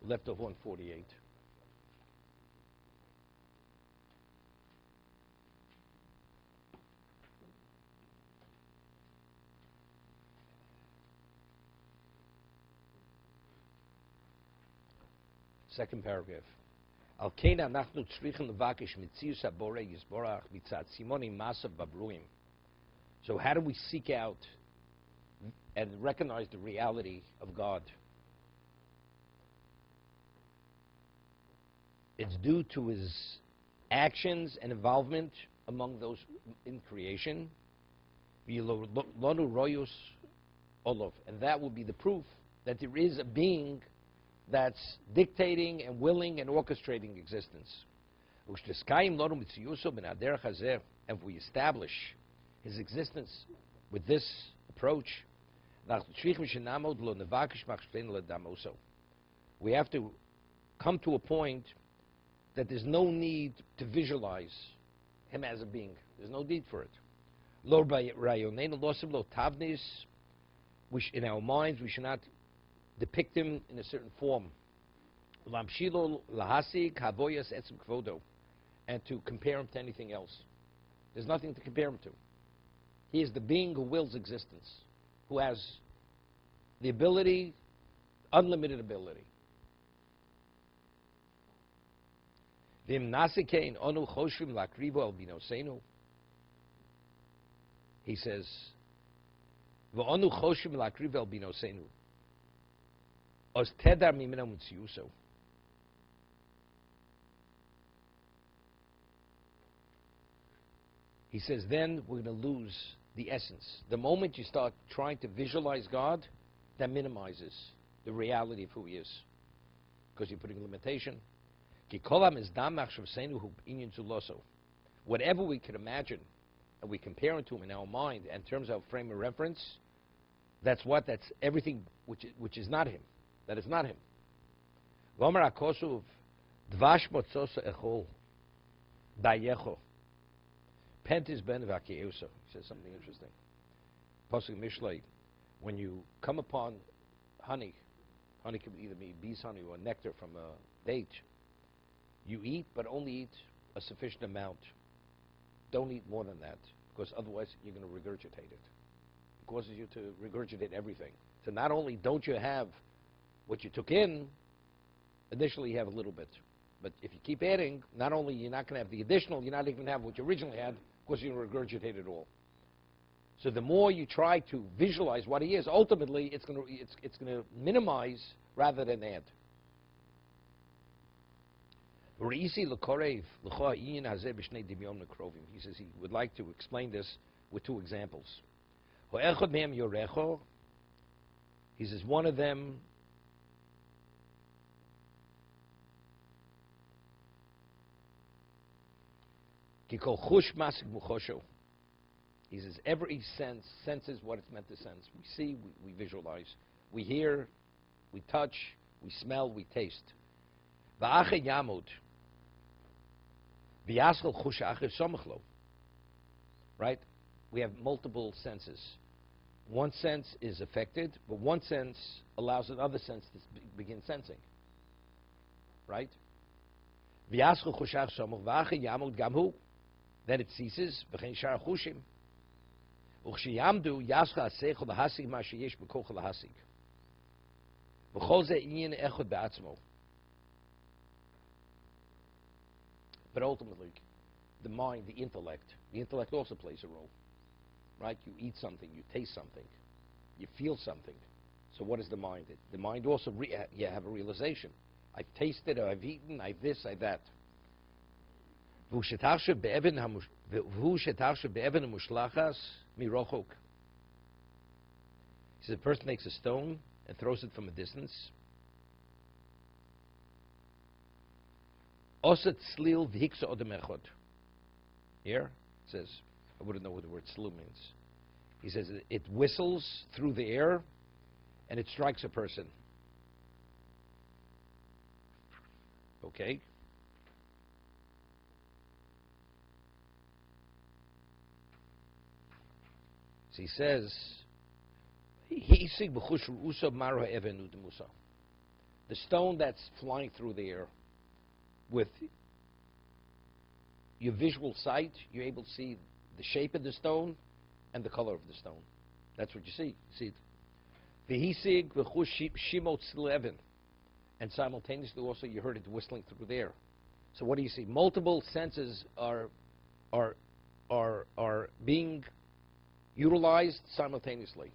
left off 148. Second paragraph. Al keina nachnu tzrichen levakish mitzius habore yisborach mitzat simoni masav babruim. So how do we seek out and recognize the reality of God? It's due to his actions and involvement among those in creation. And that will be the proof that there is a being that's dictating and willing and orchestrating existence. And if we establish his existence with this approach, we have to come to a point that there's no need to visualize him as a being. There's no need for it. In our minds, we should not depict him in a certain form. And to compare him to anything else. There's nothing to compare him to. He is the being who wills existence, who has the ability, unlimited ability. He says, he says, then we're going to lose the essence. The moment you start trying to visualize God, that minimizes the reality of who he is, because you're putting a limitation. Whatever we could imagine, and we compare it to him in our mind, in terms of frame of reference, that's everything which is not him. That is not him. Pentis ben vakieusa. He says something interesting. Pasuk Mishlei, when you come upon honey can either be bee's honey or nectar from a date, you eat, but only eat a sufficient amount. Don't eat more than that, because otherwise you're going to regurgitate it. It causes you to regurgitate everything. So not only don't you have what you took in, initially you have a little bit. But if you keep adding, not only you're not going to have the additional, you're not even going to have what you originally had, because you're going to regurgitate it all. So the more you try to visualize what he is, ultimately it's going to minimize rather than add. He says he would like to explain this with two examples. He says one of them he says every sense senses what it's meant to sense. We see, we visualize. We hear, we touch, we smell, we taste. Right? We have multiple senses. One sense is affected, but one sense allows another sense to begin sensing. Right? Then it ceases. But ultimately, the mind, the intellect also plays a role. Right? You eat something, you taste something, you feel something. So what is the mind? The mind also, you have a realization. I've tasted, I've eaten, I've this, I've that. He says a person takes a stone and throws it from a distance. Here it says, I wouldn't know what the word slu means. He says it whistles through the air and it strikes a person. Okay? So he says, the stone that's flying through the air, with your visual sight, you're able to see the shape of the stone and the color of the stone. That's what you see. You see it. V'hisig v'chush shimot slevin. And simultaneously also you heard it whistling through the air. So what do you see? Multiple senses are being utilized simultaneously.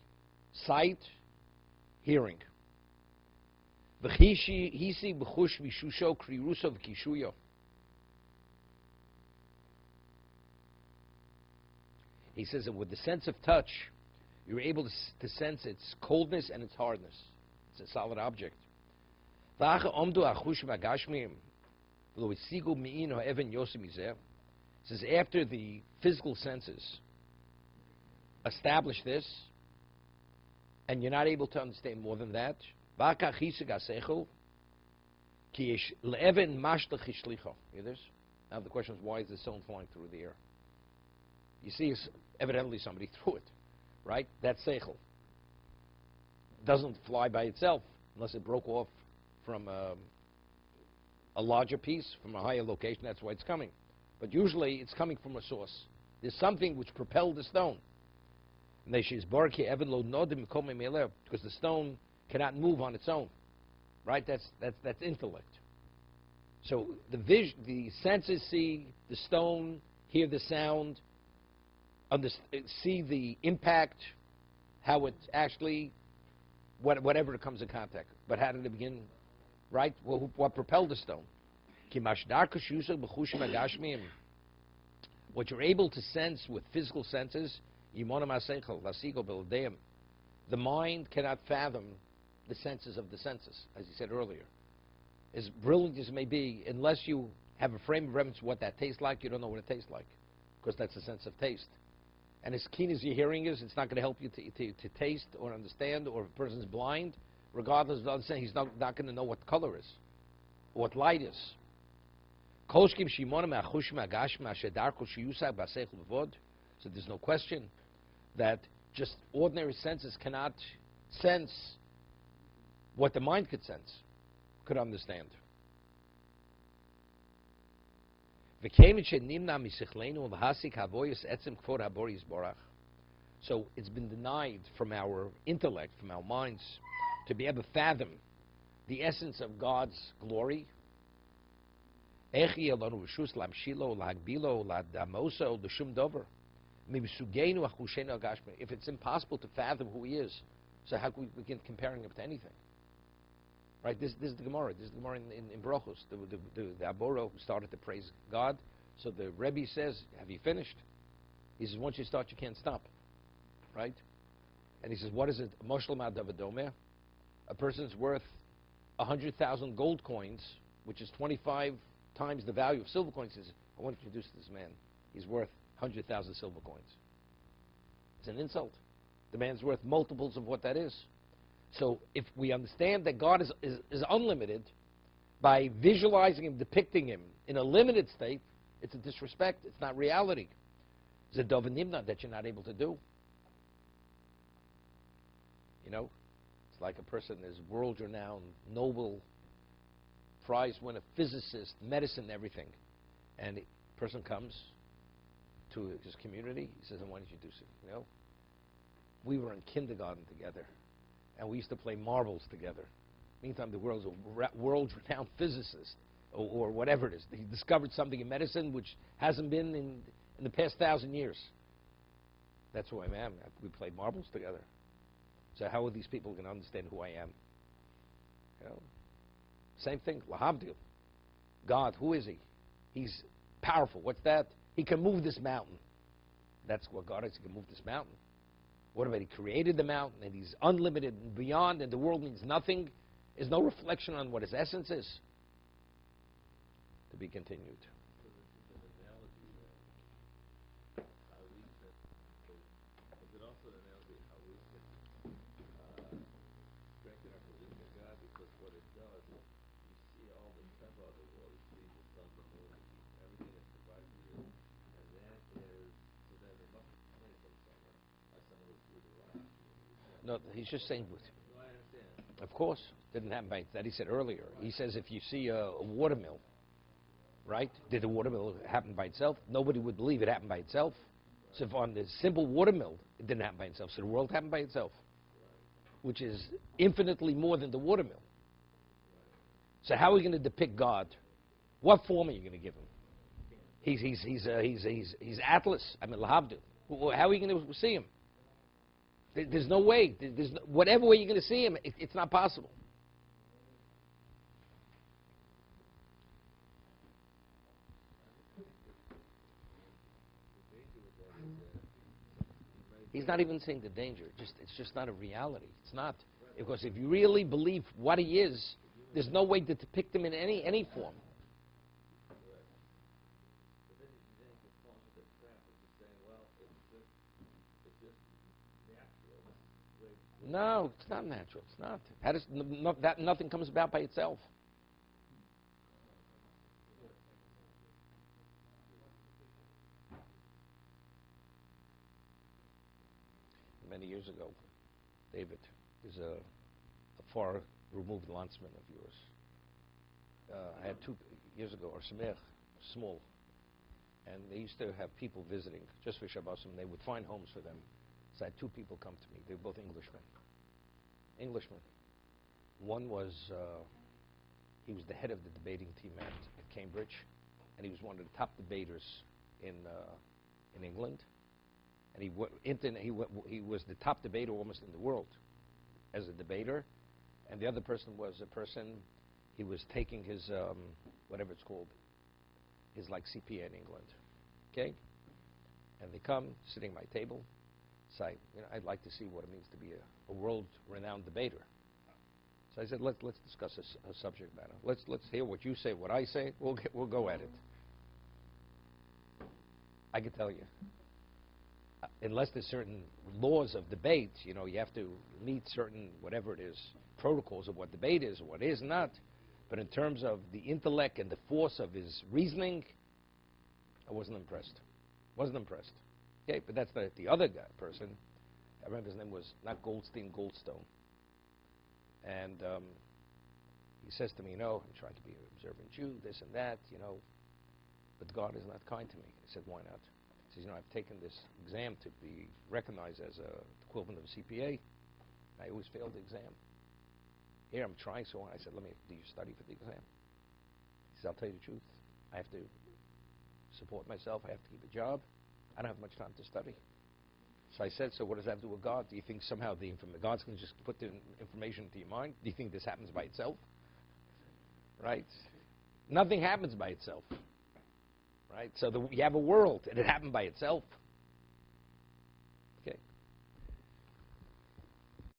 Sight, hearing. V'hisig v'chush v'shusho kriruso v'kishuyo. He says that with the sense of touch, you're able to sense its coldness and its hardness. It's a solid object. Says after the physical senses establish this, and you're not able to understand more than that, now the question is, why is the stone flying through the air? You see, evidently somebody threw it, right? That's seichel. It doesn't fly by itself unless it broke off from a larger piece, from a higher location. That's why it's coming. But usually it's coming from a source. There's something which propelled the stone. Because the stone cannot move on its own, right? That's intellect. So the senses see the stone, hear the sound, see the impact, how it actually, whatever it comes in contact. But how did it begin? Right? Well, what propelled the stone? What you're able to sense with physical senses, the mind cannot fathom the senses of the senses, as he said earlier. As brilliant as it may be, unless you have a frame of reference what that tastes like, you don't know what it tastes like, because that's a sense of taste. And as keen as your hearing is, it's not going to help you to taste or understand, or if a person's blind, regardless of understanding, he's not going to know what color is, or what light is. So there's no question that just ordinary senses cannot sense what the mind could sense, could understand. So it's been denied from our intellect, from our minds, to be able to fathom the essence of God's glory. If it's impossible to fathom who He is, so how can we begin comparing Him to anything? Right? This is the Gemara. This is the Gemara in Brachos. The Aboro who started to praise God. So the Rebbe says, "Have you finished?" He says, "Once you start, you can't stop." Right? And he says, "What is it? A person's worth 100,000 gold coins, which is 25 times the value of silver coins." He says, "I want to introduce this man. He's worth 100,000 silver coins." It's an insult. The man's worth multiples of what that is. So if we understand that God is unlimited, by visualizing Him, depicting Him in a limited state, it's a disrespect. It's not reality. It's a dovanimna that you're not able to do. You know, it's like a person is world-renowned, Nobel Prize winner, physicist, medicine, everything. And the person comes to his community. He says, "I want to introduce you. You know, we were in kindergarten together, and we used to play marbles together. Meantime, the world's a world-renowned physicist, or whatever it is. He discovered something in medicine which hasn't been in the past 1,000 years. That's who I am. We played marbles together. So how are these people going to understand who I am? You know? Same thing, lahavdil. God, who is He? He's powerful. What's that? He can move this mountain. That's what God is. He can move this mountain. What about He created the mountain, and He's unlimited and beyond, and the world means nothing? Is no reflection on what His essence is. To be continued. No, he's just saying. Of course, didn't happen by that. He said earlier. He says if you see a watermill, right? Did the watermill happen by itself? Nobody would believe it happened by itself. So if on the simple watermill, it didn't happen by itself. So the world happened by itself, which is infinitely more than the watermill. So how are we going to depict God? What form are you going to give him? He's Atlas. I mean, Lahavdil. How are you going to see him? There's no way. Whatever way you're going to see him, it's not possible. He's not even saying the danger. It's just not a reality. It's not. Because if you really believe what he is, there's no way to depict him in any form. No, it's not natural. It's not. How does nothing comes about by itself? Many years ago, David is a far removed landsman of yours. I had 2 years ago, or small, and they used to have people visiting just for Shabbos, and they would find homes for them. So I had 2 people come to me. They were both Englishmen. One was, he was the head of the debating team at Cambridge, and he was one of the top debaters in England. And he was the top debater almost in the world as a debater. And the other person was he was taking his, whatever it's called, his like CPA in England. Okay? And they come, sitting at my table, say, I'd like to see what it means to be a world-renowned debater. So I said, let's discuss a subject matter. Let's hear what you say, what I say. We'll go at it. I can tell you, unless there's certain laws of debate, you have to meet certain, whatever it is, protocols of what debate is or what is not. But in terms of the intellect and the force of his reasoning, I wasn't impressed. Okay, but that's the other person. I remember his name was not Goldstein, Goldstone. And he says to me, I'm trying to be an observant Jew, this and that, but God is not kind to me. I said, why not? He says, I've taken this exam to be recognized as a equivalent of a CPA. I always failed the exam. Here I'm trying so hard. I said, do you study for the exam? He says, I'll tell you the truth. I have to support myself. I have to keep a job. I don't have much time to study. So I said, so what does that have to do with God? Do you think somehow God's going to just put the information into your mind? Do you think this happens by itself? Right? Nothing happens by itself. Right? So you have a world, and it happened by itself.